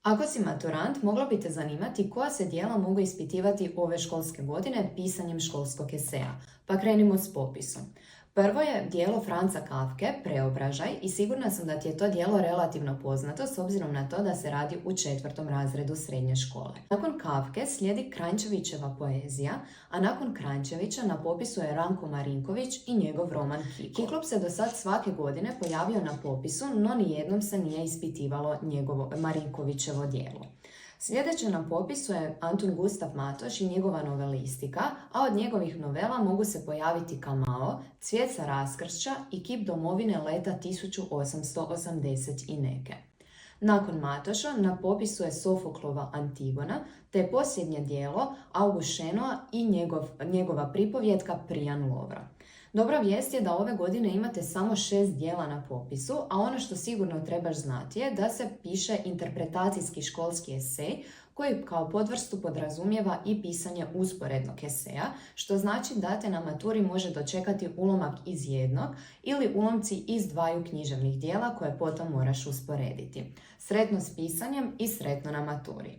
Ako si maturant, moglo bi te zanimati koja se dijela mogu ispitivati ove školske godine pisanjem školskog eseja. Pa krenimo s popisom. Prvo je dijelo Franza Kafke, Preobražaj, i sigurna sam da ti je to dijelo relativno poznato s obzirom na to da se radi u 4. razredu srednje škole. Nakon Kafke slijedi Kranjčevićeva poezija, a nakon Kranjčevića na popisu je Ranko Marinković i njegov roman Kiko. Kiklop se do sad svake godine pojavio na popisu, no nijednom se nije ispitivalo njegovo Marinkovićevo dijelo. Sljedeće na popisu je Antun Gustav Matoš i njegova novelistika, a od njegovih novela mogu se pojaviti Kamao, Cvijet sa raskršća i Kip domovine leta 1880 i neke. Nakon Matoša na popisu je Sofoklova Antigona, te posljednje dijelo August Šenoa i njegova pripovjetka Prijan Lovra. Dobra vijest je da ove godine imate samo 6 dijela na popisu, a ono što sigurno trebaš znati je da se piše interpretacijski školski esej koji kao podvrstu podrazumijeva i pisanje usporednog eseja, što znači da te na maturi može dočekati ulomak iz jednog ili ulomci iz dvaju književnih dijela koje potom moraš usporediti. Sretno s pisanjem i sretno na maturi!